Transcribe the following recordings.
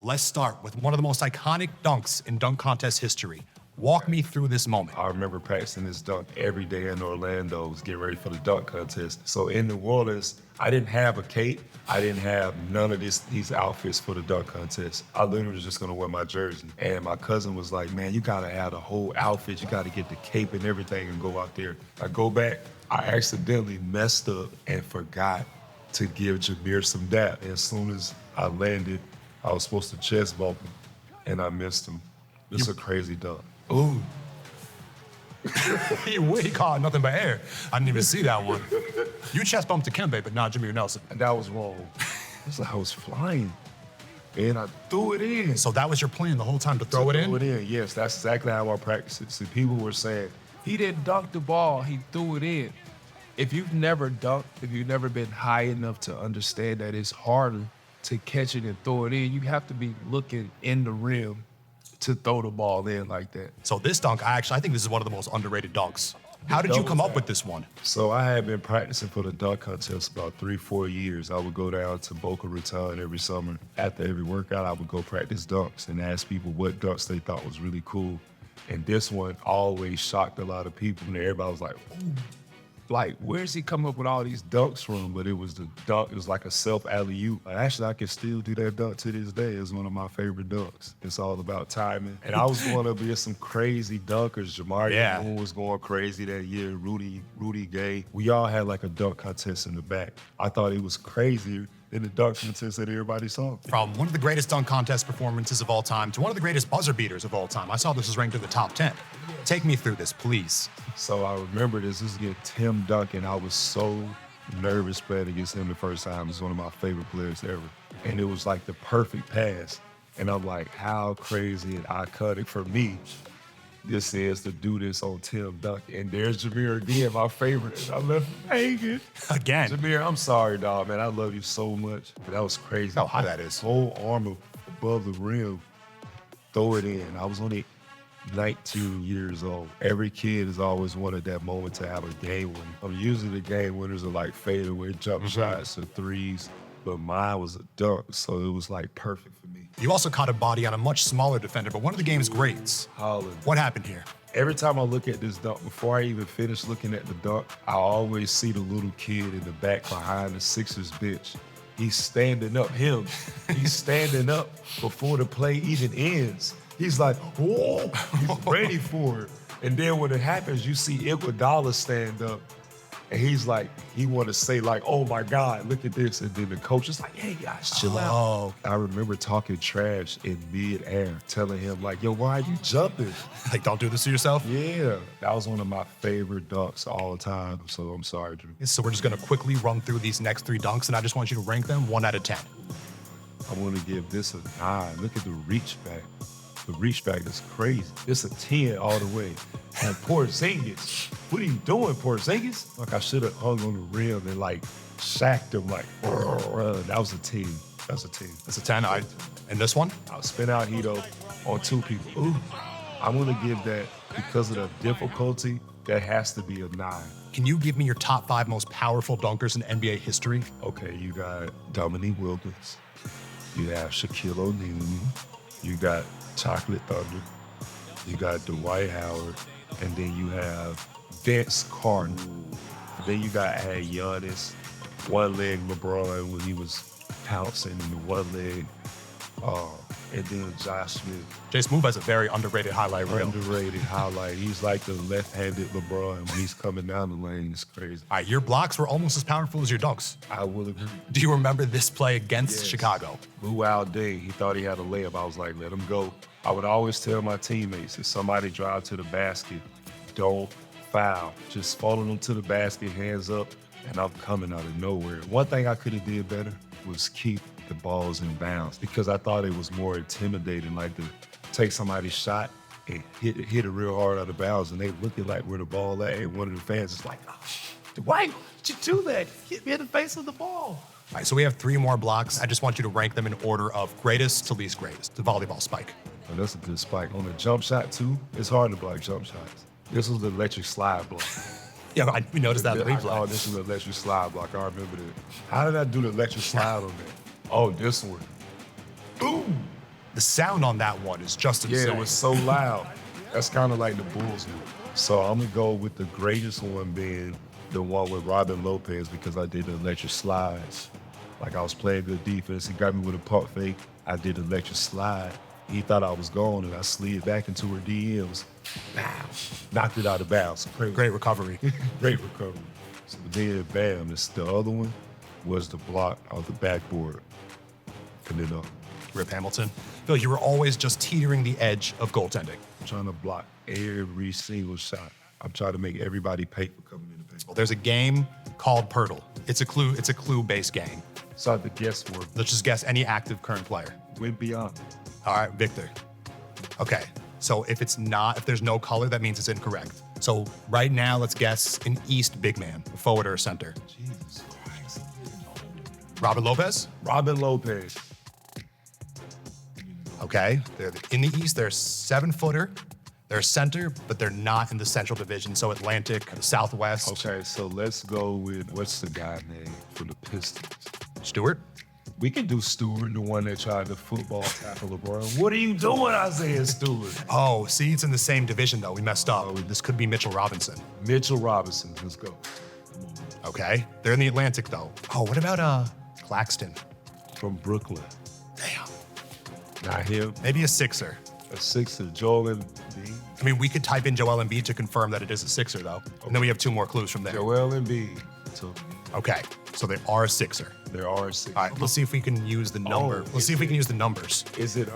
Let's start with one of the most iconic dunks in dunk contest history. Walk me through this moment. I remember practicing this dunk every day in Orlando, was getting ready for the dunk contest. So in New Orleans, I didn't have a cape. I didn't have none of these outfits for the dunk contest. I literally was just gonna wear my jersey. And my cousin was like, man, you gotta have the whole outfit. You gotta get the cape and everything and go out there. I go back, I accidentally messed up and forgot to give Jameer some dap. And as soon as I landed, I was supposed to chest bump him, and I missed him. It's a crazy dunk. Ooh. he caught nothing but air. I didn't even see that one. You chest bumped to Kembe, but not Jameer Nelson. And that was wrong. It's like I was flying, and I threw it in. So that was your plan the whole time, to throw it in? Throw it in, yes. That's exactly how I practiced it. See, people were saying, He didn't dunk the ball, he threw it in. If you've never dunked, if you've never been high enough to understand that it's harder to catch it and throw it in, you have to be looking in the rim to throw the ball in like that. So this dunk, I think this is one of the most underrated dunks. How did you come up with this one? So I had been practicing for the dunk contest about 3-4 years. I would go down to Boca Raton every summer. After every workout, I would go practice dunks and ask people what dunks they thought was really cool. And this one always shocked a lot of people, and everybody was like, ooh. Like, where's he come up with all these dunks from? But it was the dunk, it was like a self alley-oop. Actually, I can still do that dunk to this day. It's one of my favorite dunks. It's all about timing. And I was going up against some crazy dunkers. Jamari Moon was going crazy that year, Rudy Gay. We all had like a dunk contest in the back. I thought it was crazier than the dunk contest that everybody saw. From one of the greatest dunk contest performances of all time to one of the greatest buzzer beaters of all time. I saw this was ranked in the top 10. Take me through this, please. So I remember this was against Tim Duncan. I was so nervous playing against him the first time. He's one of my favorite players ever. And it was like the perfect pass. And I'm like, how crazy and iconic for me this is to do this on Tim Duncan. And there's Jameer again, my favorite. And I left him hanging. Again. Jameer, I'm sorry, dog, man. I love you so much. But that was crazy. How high that is. Whole arm above the rim, throw it in. I was only 19 years old. Every kid has always wanted that moment to have a game win. Usually the game winners are like fadeaway jump shots or threes, but mine was a dunk, so it was like perfect for me. You also caught a body on a much smaller defender, but one of the game's greats. Holland. What happened here? Every time I look at this dunk, before I even finish looking at the dunk, I always see the little kid in the back behind the Sixers bench. He's standing up, he's standing up before the play even ends. He's like, whoa, he's ready for it. And then when it happens, you see Iguodala stand up, and he's like, he want to say like, oh my God, look at this. And then the coach is like, hey guys, chill out. I remember talking trash in mid-air, telling him like, yo, why are you jumping? Like, don't do this to yourself? Yeah, that was one of my favorite dunks all the time, so I'm sorry, Drew. So we're just gonna quickly run through these next 3 dunks, and I just want you to rank them 1 out of 10. I want to give this a 9. Look at the reach back. The reach back is crazy. It's a 10 all the way. And Porzingis, what are you doing, Porzingis? Like, I should have hung on the rim and like shacked him like, that was a 10. That's a 10. That's a 10. And this one? I'll spin out Hito on 2 people. Ooh. I'm gonna give that, because of the difficulty, that has to be a 9. Can you give me your top 5 most powerful dunkers in NBA history? Okay, you got Dominique Wilkins. You have Shaquille O'Neal. You got Chocolate Thunder, you got Dwight Howard, and then you have Vince Carter. And then you got Giannis, one-leg LeBron when he was pouncing in the one leg, and then Josh Smith. Jay Smooth has a very underrated highlight reel. Underrated highlight. He's like the left-handed LeBron when he's coming down the lane. It's crazy. All right, your blocks were almost as powerful as your dunks. I will agree. Do you remember this play against Chicago? Lou Alday, he thought he had a layup. I was like, let him go. I would always tell my teammates, if somebody drive to the basket, don't foul. Just follow them to the basket, hands up, and I'm coming out of nowhere. One thing I could have did better was keep the balls in bounds, because I thought it was more intimidating, like to take somebody's shot and hit it real hard out of bounds, and they looked at like where the ball at, and one of the fans is like, oh, Dwight, why'd you do that? Hit me in the face of the ball. All right, so we have 3 more blocks. I just want you to rank them in order of greatest to least greatest. The volleyball spike. Oh, that's a good spike. On the jump shot, too, it's hard to block jump shots. This was the electric slide block. Yeah, we noticed that in the replay. Oh, this was the electric slide block. I remember that. How did I do the electric slide on that? Oh, this one. Boom! The sound on that one is just insane. Yeah, it was so loud. That's kind of like the Bulls move. So I'm gonna go with the greatest one being the one with Robin Lopez because I did the electric slides. Like I was playing good defense. He got me with a pump fake. I did the electric slide. He thought I was gone, and I slid back into her DMs. Bam! Knocked it out of bounds. Great recovery. Great recovery. So then, bam, the other one was the block of the backboard. And then Rip Hamilton. I feel like you were always just teetering the edge of goaltending. trying to block every single shot. I'm trying to make everybody pay for coming in the paint. Well, there's a game called Purtle. It's a clue-based game. So I had to guess for Let's just guess any active current player. went beyond. All right, Victor. Okay, so if there's no color, that means it's incorrect. So right now, let's guess an East big man, a forward or a center. Jesus Christ. Robert Lopez? Robin Lopez. Okay, they're in the East, they're a 7-footer. They're a center, but they're not in the Central Division, so Atlantic, Southwest. Okay, so let's go with, what's the guy name for the Pistons? Stewart? We can do Stewart, the one that tried to football tackle LeBron. What are you doing, Isaiah Stewart? Oh, see, it's in the same division, though. We messed up. This could be Mitchell Robinson. Mitchell Robinson, let's go. Okay, they're in the Atlantic, though. Oh, what about Claxton? From Brooklyn. Damn. Not him. Maybe a Sixer. A Sixer, Joel Embiid. I mean, we could type in Joel Embiid to confirm that it is a Sixer, though. And then we have 2 more clues from there. Joel Embiid. So Okay, so they are a Sixer. there are 6. All right, let's see if we can use the number. Let's see if we can use the numbers. Is it,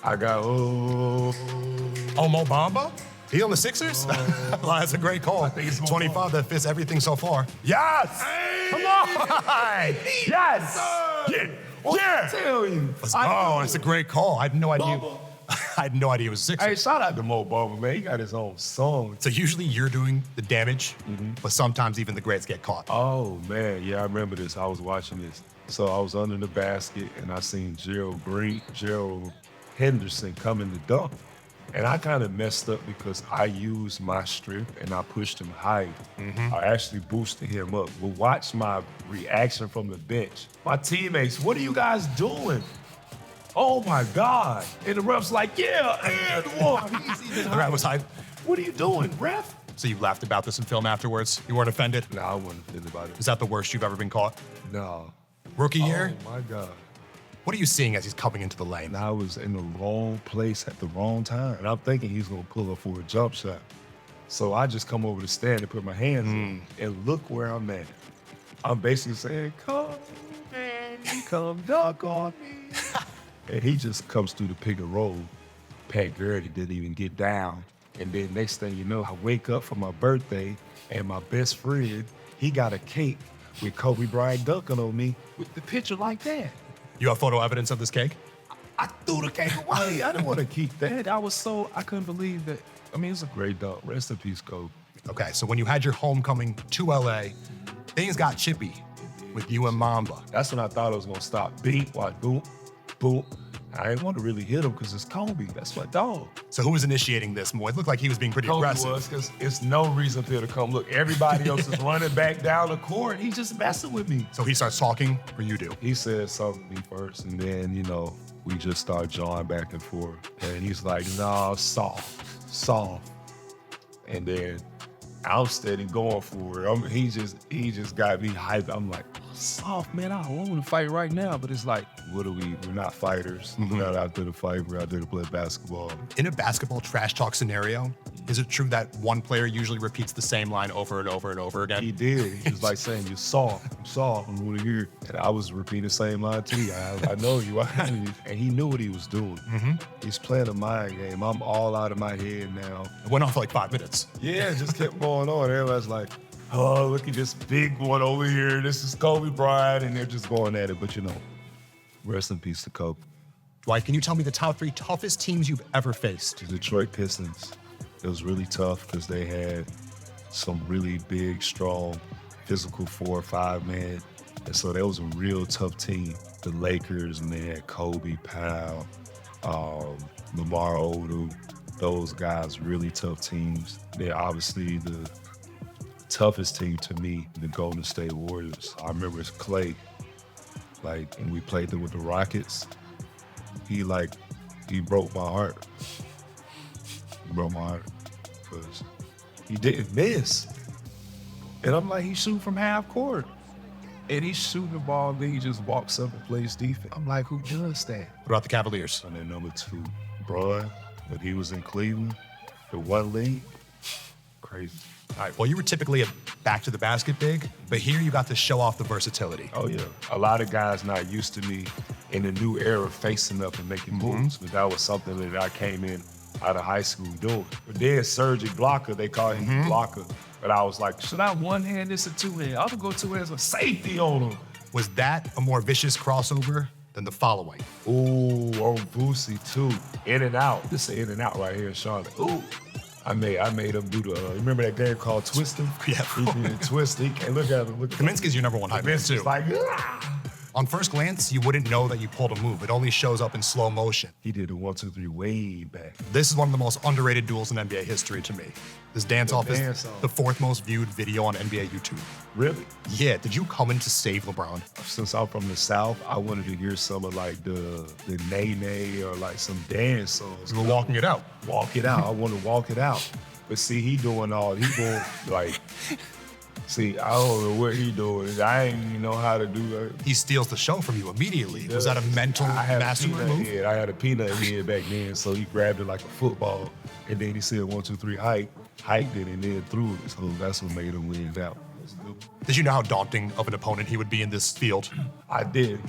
I got, Oh, Mo Bamba? He on the Sixers? Well, that's a great call. I think it's Mo 25 that fits everything so far. Yes! Come on! Yes! Yeah! Yeah! tell you. Let's go. That's a great call. I had no idea. I had no idea it was a Sixer. Hey, shout out to Mo Bamba, man. He got his own song. So usually you're doing the damage, but sometimes even the greats get caught. Oh, man. Yeah, I remember this. I was watching this. So I was under the basket, and I seen Gerald Henderson come in the dunk. And I kind of messed up because I used my strength and I pushed him higher. I actually boosted him up. But watch my reaction from the bench. My teammates, what are you guys doing? Oh my God. And the ref's like, yeah, and one. He's even The higher. guy was hyped. What are you doing, ref? So you laughed about this in film afterwards? You weren't offended? No, I wasn't thinking about it. Is that the worst you've ever been caught? No. Rookie year? Oh my God. What are you seeing as he's coming into the lane? And I was in the wrong place at the wrong time. And I'm thinking he's gonna pull up for a jump shot. So I just come over the stand and put my hands in and look where I'm at. I'm basically saying, come dunk on me. And he just comes through the pick and roll. Pat Gurley didn't even get down. And then next thing you know, I wake up for my birthday and my best friend, he got a cake with Kobe Bryant dunking on me with the picture like that. You have photo evidence of this cake? I threw the cake away. I didn't want to keep that. I couldn't believe that. I mean, it was a Great dunk. Rest in peace, Kobe. Okay, so when you had your homecoming to LA, things got chippy with you and Mamba. That's when I thought it was gonna stop. Beat, watch, boom, boom. I didn't want to really hit him because it's Kobe. That's my dog. So who was initiating this more? It looked like he was being pretty Kobe aggressive. was, because it's no reason for him to come. Look, everybody else is running back down the court. He's just messing with me. So he starts talking, or you do? He said something to me first, and then, we just start jawing back and forth. And he's like, nah, soft. And then I'm steady going for it. He just got me hyped. I'm like, soft, man. I want to fight right now, but it's like, what are we? We're not fighters. We're not out there to fight. We're out there to play basketball. In a basketball trash talk scenario, is it true that one player usually repeats the same line over and over and over again? He did. He was like saying, you're soft. I'm soft. I'm really here. And I was repeating the same line too. I know you. And he knew what he was doing. He's playing a mind game. I'm all out of my head now. It went on for like 5 minutes. Yeah, it just kept going on. Everybody's like, oh, look at this big one over here. This is Kobe Bryant. And they're just going at it. But rest in peace to Kobe. Dwight, can you tell me the top 3 toughest teams you've ever faced? The Detroit Pistons. It was really tough because they had some really big, strong, physical 4 or 5 man. And so that was a real tough team. The Lakers, and they had Kobe, Powell, Lamar Odom. Those guys, really tough teams. They're obviously the toughest team to me, the Golden State Warriors. I remember it's Clay. And we played them with the Rockets. he broke my heart. He broke my heart because he didn't miss. And I'm like, he's shooting from half court. And he's shooting the ball, then he just walks up and plays defense. I'm like, who does that? What about the Cavaliers? And then number 2, Bron, when he was in Cleveland, the one league, crazy. All right, well, you were typically a back to the basket big, but here you got to show off the versatility. Oh, yeah. A lot of guys not used to me in the new era facing up and making moves, but that was something that I came in out of high school doing. But then Serge Blocker, they call him Blocker, but I was like, Should I one-hand this or two-hand? I'm gonna go two hands with safety on him. Was that a more vicious crossover than the following? ooh, on Boosie too. In and out. This is in and out right here, Sean. Ooh. I made him do the, remember that game called Twister? Yeah. He did a twist. He can't look at him. Look at him. Kaminsky's your number one hype man, too. It's like, ah! On first glance, you wouldn't know that you pulled a move. It only shows up in slow motion. He did a 1, 2, 3 way back. This is one of the most underrated duels in NBA history to me. This dance-off is dance-off. the 4th most viewed video on NBA YouTube. Really? Yeah, did you come in to save LeBron? Since I'm from the South, I wanted to hear some of like the nay-nay or like some dance songs. You were walking it out. Walk it out. I want to walk it out. But see, he going like, see, I don't know what he doing. I ain't even know how to do that. He steals the show from you immediately. Was that a mental I had mastermind move? head. I had a peanut head back then, so he grabbed it like a football, and then he said 1, 2, 3 hiked it, and then threw it. So that's what made him win that one. Did you know how daunting of an opponent he would be in this field? I did,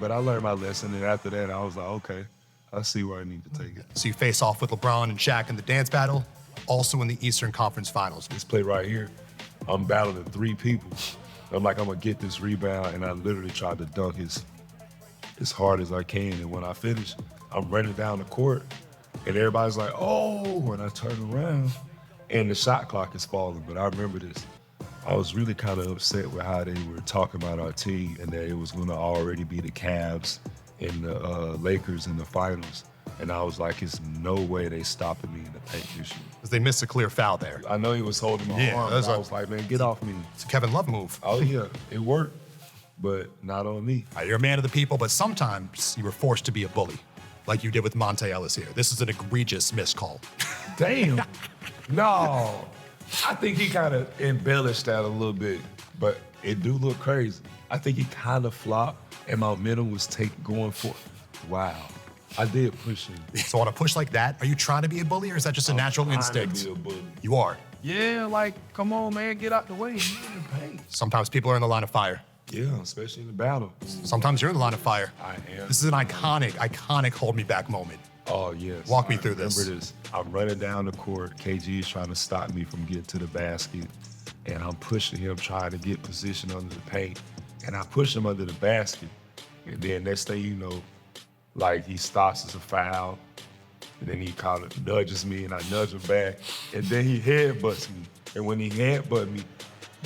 but I learned my lesson, and after that, I was like, okay, I see where I need to take it. So you face off with LeBron and Shaq in the dance battle, also in the Eastern Conference Finals. This play right here, I'm battling 3 people. I'm like, I'm gonna get this rebound, and I literally tried to dunk as hard as I can. And when I finish, I'm running down the court, and everybody's like, oh, when I turn around, and the shot clock is falling. But I remember this. I was really kind of upset with how they were talking about our team and that it was gonna already be the Cavs and the Lakers in the finals. And I was like, it's no way they stopping me in the paint this year. Because they missed a clear foul there. I know he was holding my arm, but I was like, man, get off me. It's a Kevin Love move. Oh yeah, it worked, but not on me. You're a man of the people, but sometimes you were forced to be a bully, like you did with Monte Ellis here. This is an egregious miscall. Damn. No. I think he kind of embellished that a little bit, but it do look crazy. I think he kind of flopped, and my momentum was going for it. Wow. I did push him. So on a push like that, are you trying to be a bully, or is that just a natural instinct? Be a bully. You are. Yeah, like, come on, man, get out the way. You in the paint. Sometimes people are in the line of fire. Yeah, especially in the battle. Sometimes you're in the line of fire. I am. This is an iconic hold me back moment. Oh, yes. Walk me through this. Remember this. I'm running down the court. KG is trying to stop me from getting to the basket. And I'm pushing him, trying to get position under the paint. And I push him under the basket. And then next thing you know, like he stops as a foul. And then he kind of nudges me and I nudge him back. And then he headbutts me. And when he headbutted me,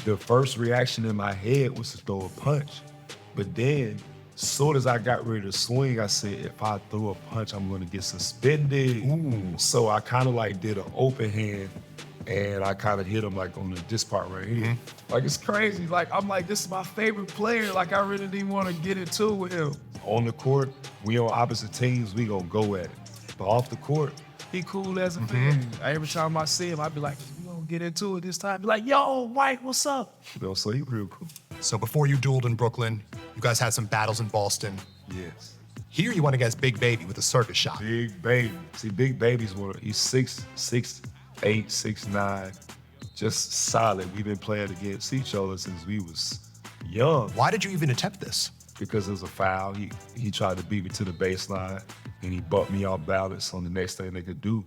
the first reaction in my head was to throw a punch. But then, as soon as I got ready to swing, I said, if I throw a punch, I'm gonna get suspended. Ooh. So I kind of like did an open hand and I kind of hit him like on this part right here. Like, it's crazy. Like, I'm like, this is my favorite player. Like, I really didn't want to get into it with him. On the court, we on opposite teams, we gonna go at it. But off the court, He cool as a fan. Every time I see him, I be like, we gonna get into it this time. Be like, yo, White, what's up? so he real cool. So before you dueled in Brooklyn, you guys had some battles in Boston. Yes. Here you went against Big Baby with a circus shot. Big Baby. See, Big Baby's he's 6'8", 6'9", just solid. We've been playing against each other since we was young. Why did you even attempt this? Because it was a foul. He tried to beat me to the baseline, and he bumped me off balance. So the next thing they could do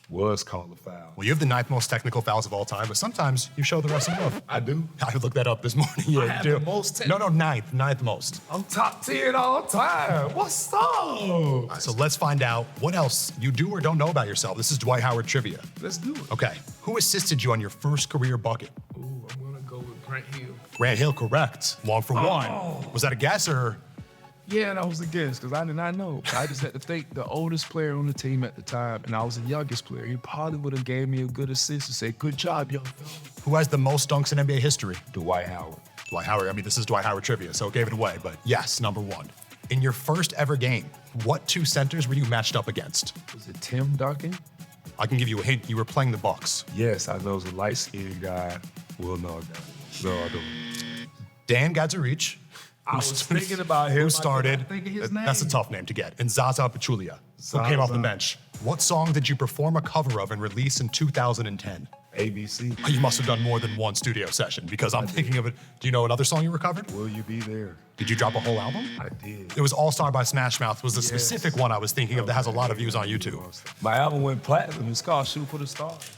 was call a foul. Well, you have the 9th most technical fouls of all time, but sometimes you show the rest some love. I do. I looked that up this morning. Yeah, I have you do. the most No, 9th most. I'm top 10 all time. What's up? All right, so let's find out what else you do or don't know about yourself. This is Dwight Howard trivia. Let's do it. Okay, who assisted you on your first career bucket? Ooh, I'm gonna go with Brent Hill. Grant Hill, correct. 1 for 1. Was that a guess or? Yeah, that was a guess, because I did not know. I just had to think the oldest player on the team at the time, and I was the youngest player. He probably would have gave me a good assist and said, good job, young fella. Who has the most dunks in NBA history? Dwight Howard. Dwight Howard. I mean, this is Dwight Howard trivia, so it gave it away, but yes, number 1. In your first ever game, What two centers were you matched up against? Was it Tim Duncan? I can give you a hint. You were playing the Bucks. Yes, I know it was a light-skinned guy. Well, no, I don't. Dan Gadzarich. I was thinking about him. Who started? I think of his name. That's a tough name to get. And Zaza Pachulia, who came off the Zaza. bench. What song did you perform a cover of and release in 2010? ABC. Oh, you must have done more than one studio session because I'm thinking of it. Do you know another song you recovered? Will you be there? Did you drop a whole album? I did. It was All Star by Smash Mouth was the specific one I was thinking of that has a lot of views on YouTube. My album went platinum. It's called Shoot for the Stars.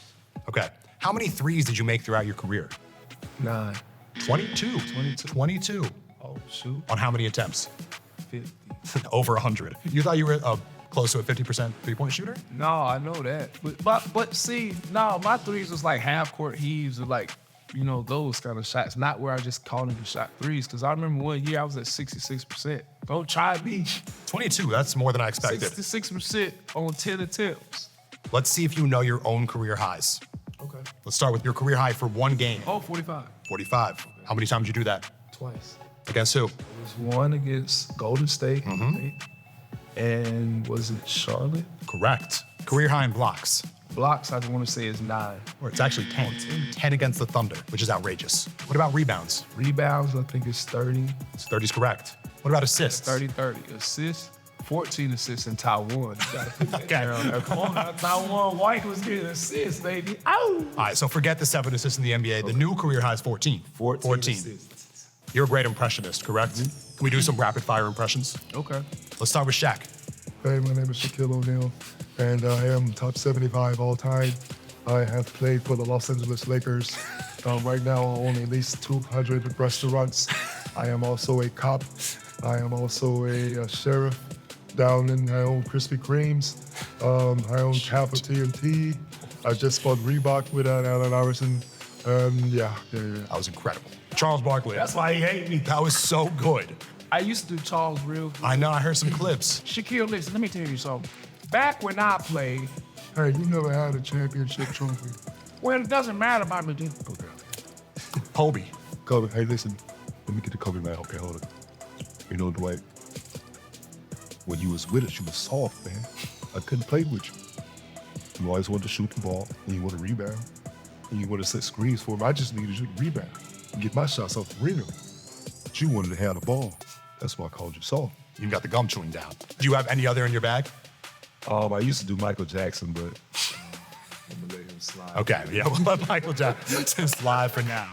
Okay. How many threes did you make throughout your career? 9. 22. 22. Oh, shoot. On how many attempts? 50. Over 100. You thought you were close to a 50% three-point shooter? No, I know that. But see, no, my threes was like half-court heaves or like, those kind of shots. Not where I just called them shot threes. Because I remember one year I was at 66%. Don't try me. 22, that's more than I expected. 66% on 10 attempts. Let's see if you know your own career highs. Okay. Let's start with your career high for one game. Oh, 45. 45. How many times did you do that? Twice. Against who? It was one against Golden State, I think. And was it Charlotte? Correct. Career high in blocks. Blocks, I want to say is 9. Or it's actually 10. 10 against the Thunder, which is outrageous. What about rebounds? Rebounds, I think it's 30. 30 is correct. What about assists? 30. Assists, 14 assists in Taiwan. You gotta put that Okay. down there. Come on now, Taiwan White was getting assists, baby. Ow! All right, so forget the 7 assists in the NBA. The new career high is 14. 14 assists. You're a great impressionist, correct? Can we do some rapid fire impressions? Okay. Let's start with Shaq. Hey, my name is Shaquille O'Neal, and I am top 75 all time. I have played for the Los Angeles Lakers. Right now, I own at least 200 restaurants. I am also a cop. I am also a sheriff down in, I own Krispy Kremes. I own Kappa TNT. I just bought Reebok with Allen Iverson. Yeah. That was incredible. Charles Barkley. That's why he hated me. That was so good. I used to do Charles real good. I know, I heard some clips. Shaquille, listen, let me tell you something. Back when I played, Hey, you never had a championship trophy. well, it doesn't matter about me, dude. Okay. Kobe. Kobe, hey, listen. Let me get the Kobe man. Okay, hold it. You know, Dwight, when you was with us, you was soft, man. I couldn't play with you. You always wanted to shoot the ball, and you want to rebound, and you want to set screens for me. I just needed you to rebound and get my shots off the rim. But you wanted to have the ball. That's why I called you soft. You got the gum chewing down. Do you have any other in your bag? I used to do Michael Jackson, but I'm gonna let him slide. Okay, yeah, we'll let Michael Jackson slide for now.